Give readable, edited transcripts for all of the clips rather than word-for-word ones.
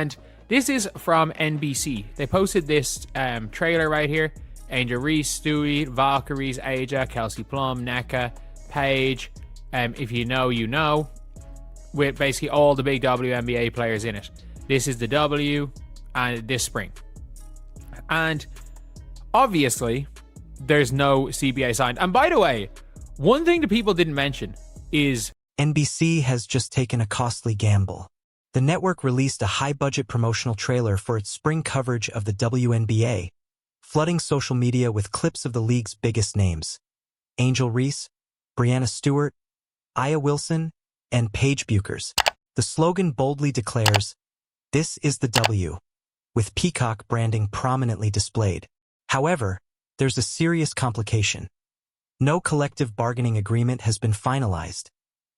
And this is from NBC. They posted this trailer right here. Angel Reese, Stewie, Valkyries, Aja, Kelsey Plum, NECA, Paige. If you know, you know. With basically all the big WNBA players in it. This is the W and this spring. And obviously, there's no CBA signed. And by the way, one thing that people didn't mention is NBC has just taken a costly gamble. The network released a high-budget promotional trailer for its spring coverage of the WNBA, flooding social media with clips of the league's biggest names: Angel Reese, Breanna Stewart, Aya Wilson, and Paige Bueckers. The slogan boldly declares, "This is the W," with peacock branding prominently displayed. However, there's a serious complication. No collective bargaining agreement has been finalized,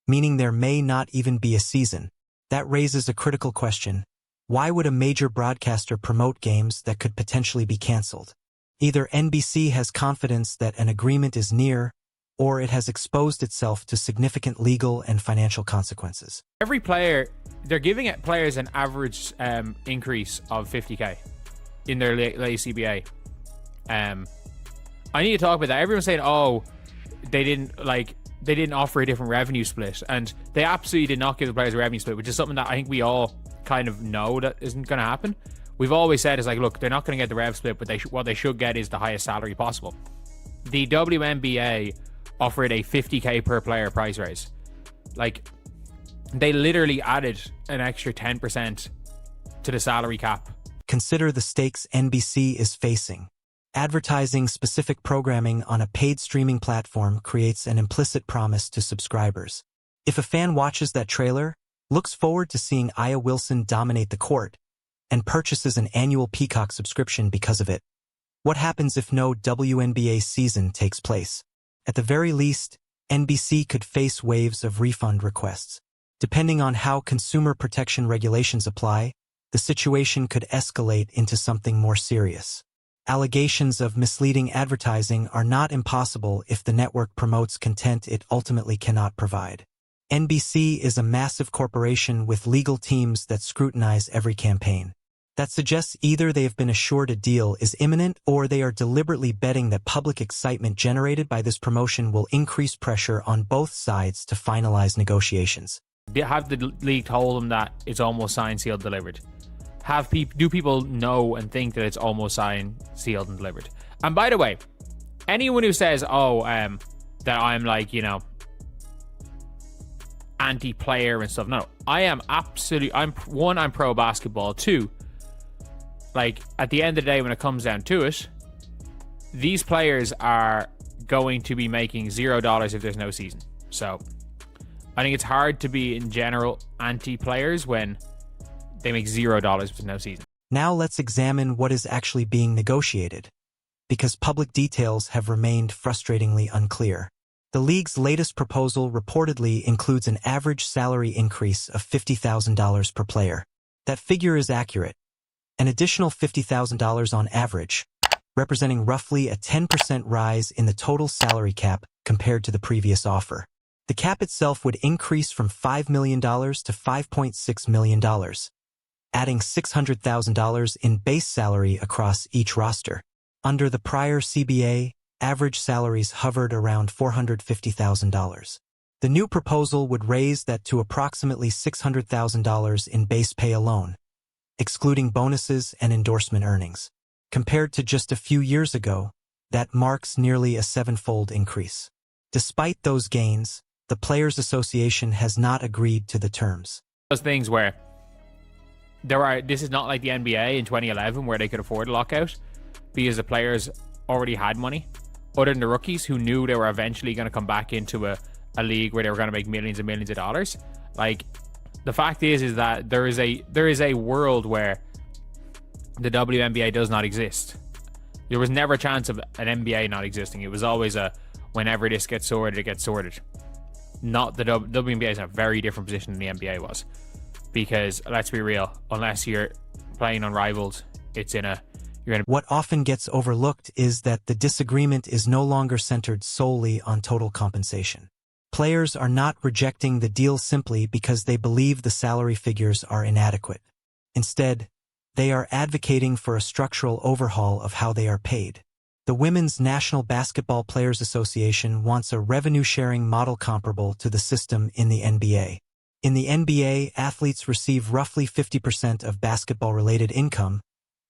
meaning there may not even be a season. That raises a critical question. Why would a major broadcaster promote games that could potentially be canceled? Either NBC has confidence that an agreement is near, or it has exposed itself to significant legal and financial consequences. Every player, they're giving players an average increase of 50k in their late CBA. I need to talk about that. Everyone's saying, oh, they didn't offer a different revenue split, and they absolutely did not give the players a revenue split, which is something that I think we all kind of know that isn't going to happen. We've always said is like, look, they're not going to get the rev split, but what they should get is the highest salary possible. The WNBA offered a 50k per player price raise. Like, they literally added an extra 10% to the salary cap. Consider the stakes NBC is facing. Advertising specific programming on a paid streaming platform creates an implicit promise to subscribers. If a fan watches that trailer, looks forward to seeing Aya Wilson dominate the court, and purchases an annual Peacock subscription because of it, what happens if no WNBA season takes place? At the very least, NBC could face waves of refund requests. Depending on how consumer protection regulations apply, the situation could escalate into something more serious. Allegations of misleading advertising are not impossible if the network promotes content it ultimately cannot provide. NBC is a massive corporation with legal teams that scrutinize every campaign. That suggests either they have been assured a deal is imminent or they are deliberately betting that public excitement generated by this promotion will increase pressure on both sides to finalize negotiations. Have the league told them that it's almost signed, sealed, delivered? Do people know and think that it's almost signed, sealed, and delivered? And by the way, anyone who says, that I'm like, anti-player and stuff, no, I am absolutely, I'm pro basketball. Two, like, at the end of the day, when it comes down to it, these players are going to be making $0 if there's no season. So I think it's hard to be, in general, anti-players when they make $0 if there's no season. Now let's examine what is actually being negotiated, because public details have remained frustratingly unclear. The league's latest proposal reportedly includes an average salary increase of $50,000 per player. That figure is accurate. An additional $50,000 on average, representing roughly a 10% rise in the total salary cap compared to the previous offer. The cap itself would increase from $5 million to $5.6 million, adding $600,000 in base salary across each roster. Under the prior CBA, average salaries hovered around $450,000. The new proposal would raise that to approximately $600,000 in base pay alone, excluding bonuses and endorsement earnings. Compared to just a few years ago, that marks nearly a seven-fold increase. Despite those gains, the Players Association has not agreed to the terms. Those things where this is not like the NBA in 2011 where they could afford a lockout because the players already had money, other than the rookies who knew they were eventually going to come back into a league where they were going to make millions and millions of dollars. Like, the fact is that there is a world where the WNBA does not exist. There was never a chance of an NBA not existing. It was always a whenever this gets sorted, it gets sorted. Not the WNBA is in a very different position than the NBA was. Because, let's be real, unless you're playing unrivaled, What often gets overlooked is that the disagreement is no longer centered solely on total compensation. Players are not rejecting the deal simply because they believe the salary figures are inadequate. Instead, they are advocating for a structural overhaul of how they are paid. The Women's National Basketball Players Association wants a revenue-sharing model comparable to the system in the NBA. In the NBA, athletes receive roughly 50% of basketball-related income,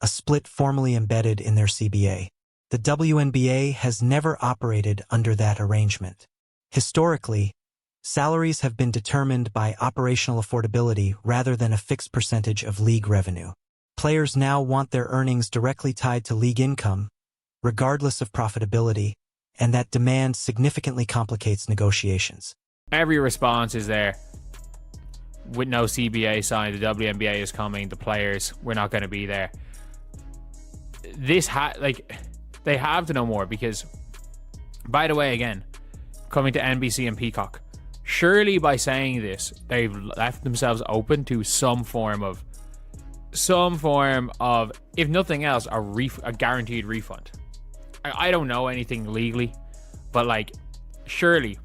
a split formally embedded in their CBA. The WNBA has never operated under that arrangement. Historically, salaries have been determined by operational affordability rather than a fixed percentage of league revenue. Players now want their earnings directly tied to league income, regardless of profitability, and that demand significantly complicates negotiations. Every response is there. With no CBA signed, the WNBA is coming, the players, we're not going to be there. They have to know more because, by the way, again, coming to NBC and Peacock, surely by saying this, they've left themselves open to some form of, if nothing else, a guaranteed refund. I don't know anything legally, but like, surely,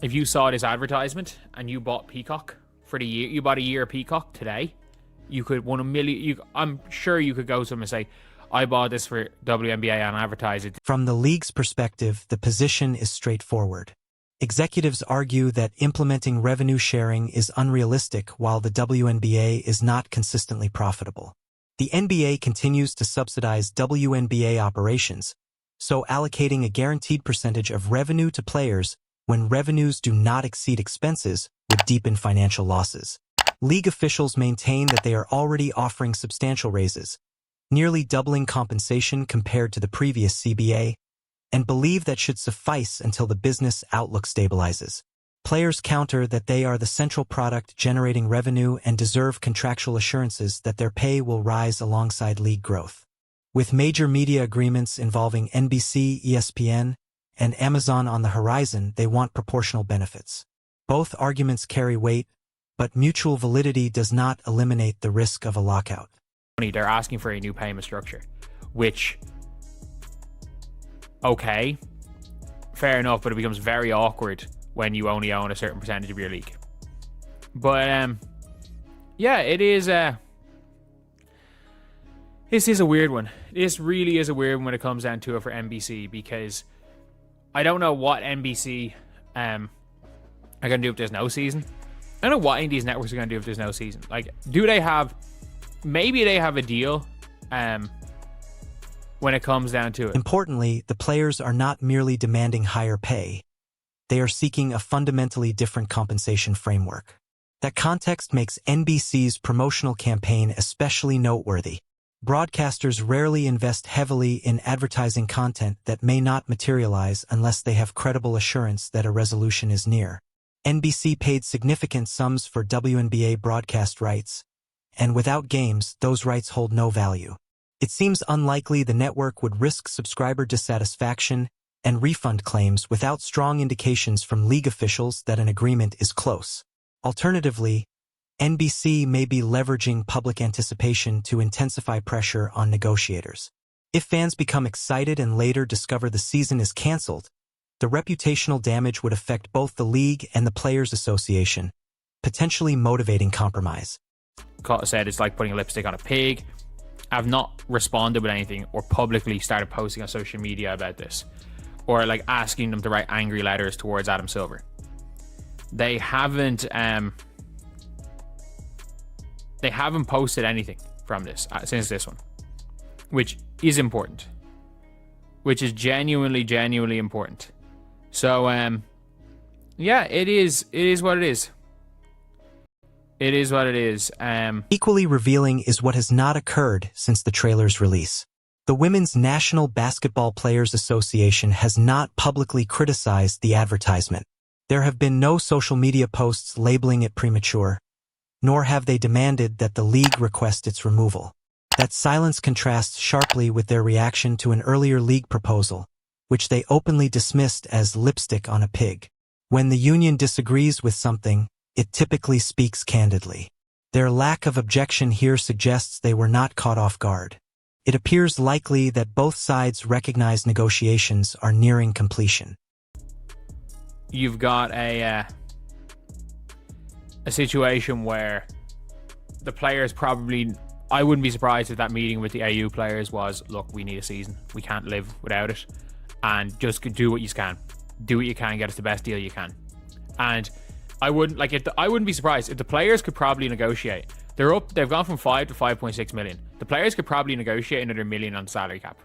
if you saw this advertisement and you bought Peacock for the year, you bought a year of Peacock today, you could win $1 million. I'm sure you could go to them and say, I bought this for WNBA and advertise it. From the league's perspective, the position is straightforward. Executives argue that implementing revenue sharing is unrealistic while the WNBA is not consistently profitable. The NBA continues to subsidize WNBA operations, so allocating a guaranteed percentage of revenue to players when revenues do not exceed expenses would deepen financial losses. League officials maintain that they are already offering substantial raises, nearly doubling compensation compared to the previous CBA, and believe that should suffice until the business outlook stabilizes. Players counter that they are the central product generating revenue and deserve contractual assurances that their pay will rise alongside league growth. With major media agreements involving NBC, ESPN, and Amazon on the horizon, they want proportional benefits. Both arguments carry weight, but mutual validity does not eliminate the risk of a lockout. They're asking for a new payment structure, which, okay, fair enough, but it becomes very awkward when you only own a certain percentage of your league. But yeah, this is a weird one. This really is a weird one when it comes down to it for NBC, because I don't know what NBC are going to do if there's no season. I don't know what any of these networks are going to do if there's no season. Like, maybe they have a deal when it comes down to it. Importantly, the players are not merely demanding higher pay. They are seeking a fundamentally different compensation framework. That context makes NBC's promotional campaign especially noteworthy. Broadcasters rarely invest heavily in advertising content that may not materialize unless they have credible assurance that a resolution is near. NBC paid significant sums for WNBA broadcast rights, and without games, those rights hold no value. It seems unlikely the network would risk subscriber dissatisfaction and refund claims without strong indications from league officials that an agreement is close. Alternatively, NBC may be leveraging public anticipation to intensify pressure on negotiators. If fans become excited and later discover the season is canceled, the reputational damage would affect both the league and the Players Association, potentially motivating compromise. Said it's like putting lipstick on a pig. I've not responded with anything or publicly started posting on social media about this, or like asking them to write angry letters towards Adam Silver. They haven't posted anything from this since this one, which is important, which is genuinely important. So yeah, it is what it is. It is what it is. Equally revealing is what has not occurred since the trailer's release. The Women's National Basketball Players Association has not publicly criticized the advertisement. There have been no social media posts labeling it premature, nor have they demanded that the league request its removal. That silence contrasts sharply with their reaction to an earlier league proposal, which they openly dismissed as lipstick on a pig. When the union disagrees with something, it typically speaks candidly. Their lack of objection here suggests they were not caught off guard. It appears likely that both sides recognize negotiations are nearing completion. You've got a situation where the players probably I wouldn't be surprised if that meeting with the AU players was, look, we need a season. We can't live without it. And just do what you can. Do what you can, get us the best deal you can. And I wouldn't be surprised if the players could probably negotiate. They've gone from 5 to 5.6 million. The players could probably negotiate another million on the salary cap,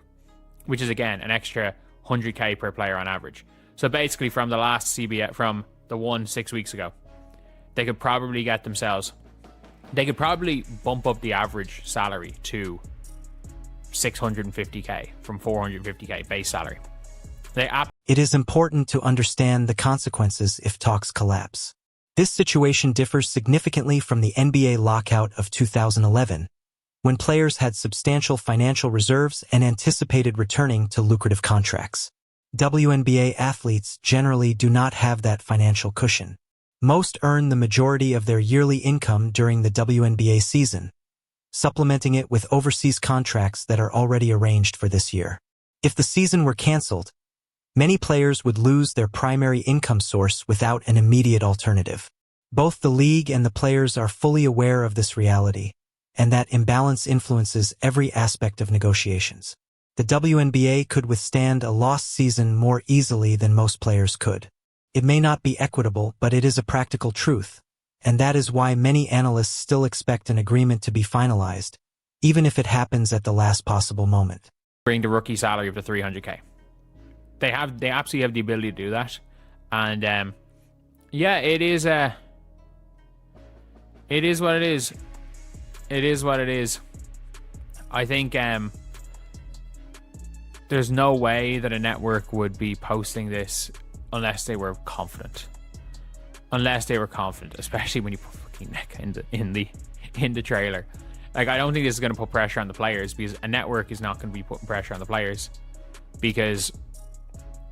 which is again an extra 100k per player on average. So basically from the last CBA, from the one 6 weeks ago, they could probably bump up the average salary to 650k from 450k base salary. It is important to understand the consequences if talks collapse. This situation differs significantly from the NBA lockout of 2011, when players had substantial financial reserves and anticipated returning to lucrative contracts. WNBA athletes generally do not have that financial cushion. Most earn the majority of their yearly income during the WNBA season, supplementing it with overseas contracts that are already arranged for this year. If the season were canceled, many players would lose their primary income source without an immediate alternative. Both the league and the players are fully aware of this reality, and that imbalance influences every aspect of negotiations. The WNBA could withstand a lost season more easily than most players could. It may not be equitable, but it is a practical truth, and that is why many analysts still expect an agreement to be finalized, even if it happens at the last possible moment. Bring the rookie salary of the 300k. They absolutely have the ability to do that, and yeah, it is what it is. It is what it is. I think there's no way that a network would be posting this unless they were confident. Especially when you put fucking neck in the trailer. Like, I don't think this is going to put pressure on the players, because a network is not going to be putting pressure on the players, because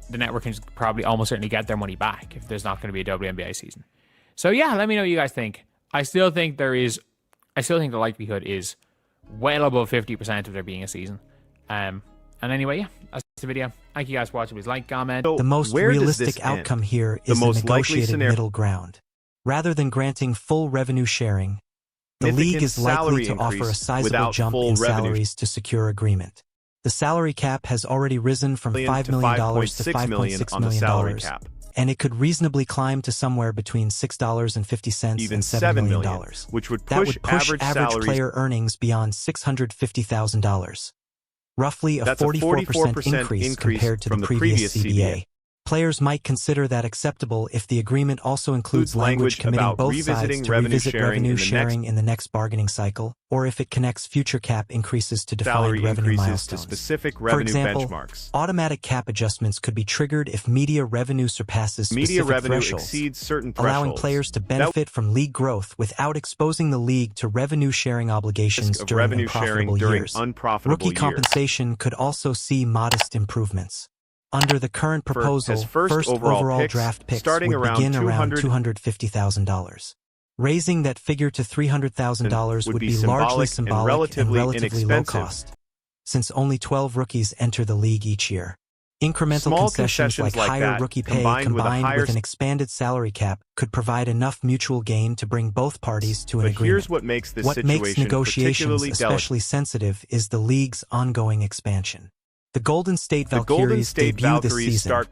the network can probably almost certainly get their money back if there's not going to be a WNBA season. So yeah, let me know what you guys think. I still think the likelihood is well above 50% of there being a season. And anyway, yeah, that's the video. Thank you guys for watching. Please like, comment. The most realistic outcome here is a negotiated middle ground. Rather than granting full revenue sharing, the league is likely to offer a sizable jump in salaries to secure agreement. The salary cap has already risen from $5 million to $5.6 million, and it could reasonably climb to somewhere between $6.50 and $7 million, which would push average player earnings beyond $650,000. Roughly a 44% increase compared to the previous CBA. Players might consider that acceptable if the agreement also includes language committing both sides to revisit revenue sharing in the next bargaining cycle, or if it connects future cap increases to defined revenue milestones. For example, automatic cap adjustments could be triggered if media revenue surpasses specific thresholds, allowing players to benefit from league growth without exposing the league to revenue sharing obligations during unprofitable years. Rookie compensation could also see modest improvements. Under the current proposal, first overall draft picks would begin around $250,000. Raising that figure to $300,000 would be largely symbolic and relatively low cost, since only 12 rookies enter the league each year. Incremental concessions like higher rookie pay combined with an expanded salary cap could provide enough mutual gain to bring both parties to an agreement. Here's what makes this negotiations especially sensitive is the league's ongoing expansion. The Golden State Valkyries debut this season,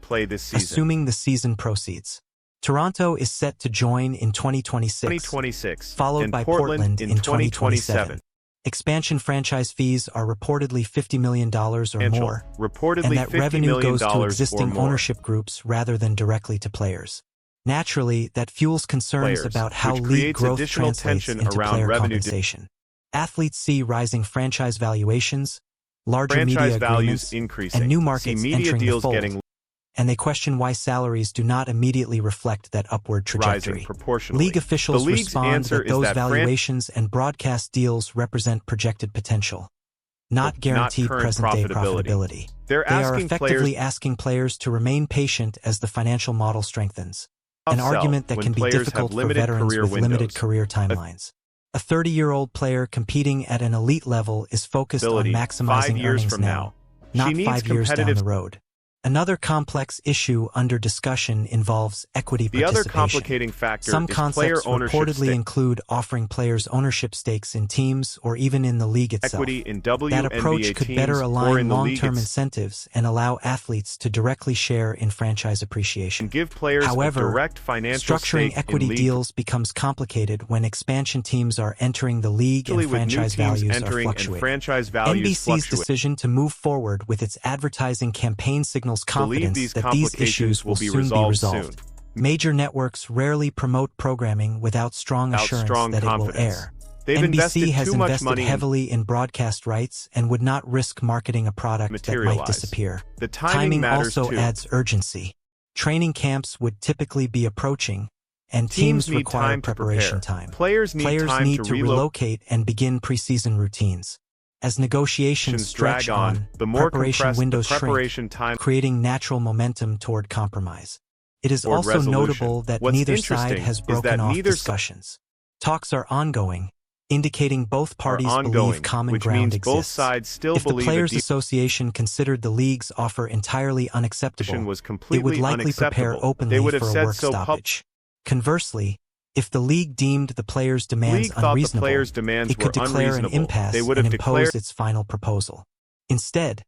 assuming the season proceeds. Toronto is set to join in 2026, followed by Portland in 2027. Expansion franchise fees are reportedly $50 million or more, and that revenue goes to existing ownership groups rather than directly to players. Naturally, that fuels concerns about how league growth translates into player compensation. Athletes see rising franchise valuations, larger media agreements, and new markets entering the fold, and they question why salaries do not immediately reflect that upward trajectory. League officials respond that those valuations and broadcast deals represent projected potential, not guaranteed present-day profitability. They are effectively asking players to remain patient as the financial model strengthens, an argument that can be difficult for veterans with limited career timelines. A 30-year-old player competing at an elite level is focused on maximizing earnings now, not 5 years down the road. Another complex issue under discussion involves equity The participation. other complicating factor Some is concepts player ownership reportedly stake. include offering players ownership stakes in teams or even in the league itself. Equity in That WNBA approach could teams better or align in the league long-term incentives and allow athletes to directly share in franchise appreciation. and give players However, a direct financial structuring stake equity in league. deals becomes complicated when expansion teams are entering the league and Especially with new franchise teams values are entering and fluctuating. franchise values NBC's fluctuate. decision to move forward with its advertising campaign signals Believe confidence these that these complications issues will be soon be resolved resolved. soon. Major networks rarely promote programming without strong assurance that it will air. They've NBC invested has too much invested money heavily in broadcast rights and would not risk marketing a product that might materialize. disappear. The timing matters also too. adds urgency. Training camps would typically be approaching, and teams need require time to preparation prepare. time. Players need time need to to relocate and begin preseason routines. As negotiations stretch drag on, the more preparation compressed windows the preparation time. shrink, creating natural momentum toward compromise. It is Toward also resolution. notable that What's neither side interesting has is broken that off neither discussions. Talks are ongoing, indicating both parties believe common which ground means exists. both sides still If the believe Players a deal Association considered the league's offer entirely unacceptable, was it completely would likely prepare unacceptable. openly They would have for a said work so stoppage. Conversely, if the league deemed the players' demands League thought the unreasonable, players' demands it could were declare an unreasonable. impasse They would and have impose declared its final proposal. Instead,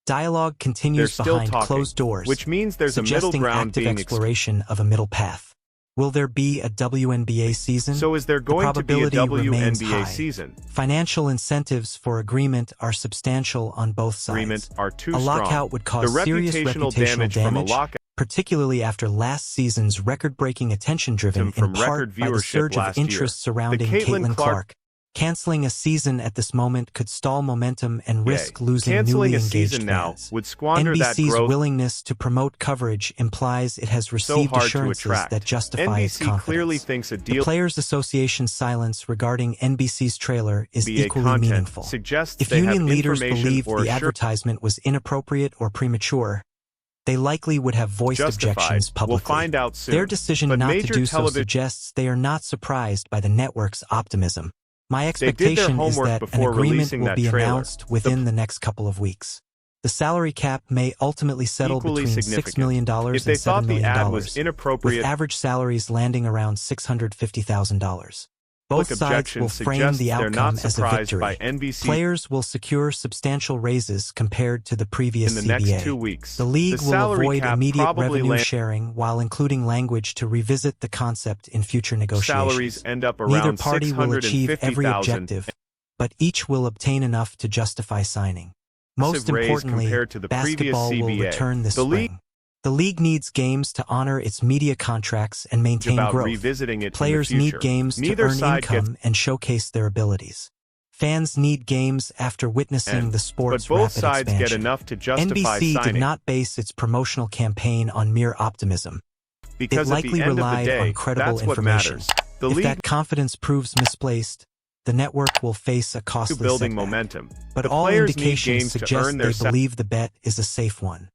dialogue continues They're still behind talking, closed doors, which means there's a middle suggesting ground active being exploration of a middle path. Will there be a WNBA season? So is there going to be a probability remains WNBA high. season? Financial incentives for agreement are substantial on both sides. Agreement are too A strong. lockout would cause The serious reputational reputational damage from a lockout particularly after last season's record-breaking attention driven from in part record by the viewership surge of last year. interest surrounding The Caitlin Caitlin Clark- Clark. Canceling a season at this moment could stall momentum and risk losing Canceling newly a engaged season now fans. would squander that NBC's growth. willingness to promote coverage implies it has So received hard to assurances attract. that justify its NBC confidence. clearly thinks a The deal Players Association's silence regarding NBC's trailer is NBA equally content meaningful. suggests If they have union leaders information believed or the assur- advertisement was inappropriate or premature, they likely would have voiced Justified. objections publicly. We'll find out soon. Their decision But not to major do so television- suggests they are not surprised by the network's optimism. My They did their expectation is homework that an before agreement releasing will that be trailer. announced within the next couple of weeks. The salary cap may ultimately settle Equally between $6 significant. million If they and thought $7 the million, ad was inappropriate, with average salaries landing around $650,000. Both public sides objection will frame suggests the they're outcome not as a surprised victory. by NBC Players will secure substantial raises compared to the previous in the CBA. next 2 weeks. The league will salary avoid cap immediate probably revenue sharing while including language to revisit the concept in future negotiations. salaries end up Neither around party will achieve every 650,000. objective, but each will obtain enough to justify signing. Most raise importantly, compared to the previous basketball will CBA. return this The league- spring. The league needs games to honor its media contracts and maintain about growth. revisiting it Players in the need future. games Neither to earn side income and showcase their abilities. Fans need games after witnessing the sport's but both rapid sides expansion. get enough to justify NBC signing. did not base its promotional campaign on mere optimism. because It at likely the end relied of the day, on credible that's what information. matters. The If league that confidence proves misplaced, the network will face a costly building setback. momentum. But The all players need indications games to suggest earn their they believe the bet is a safe one.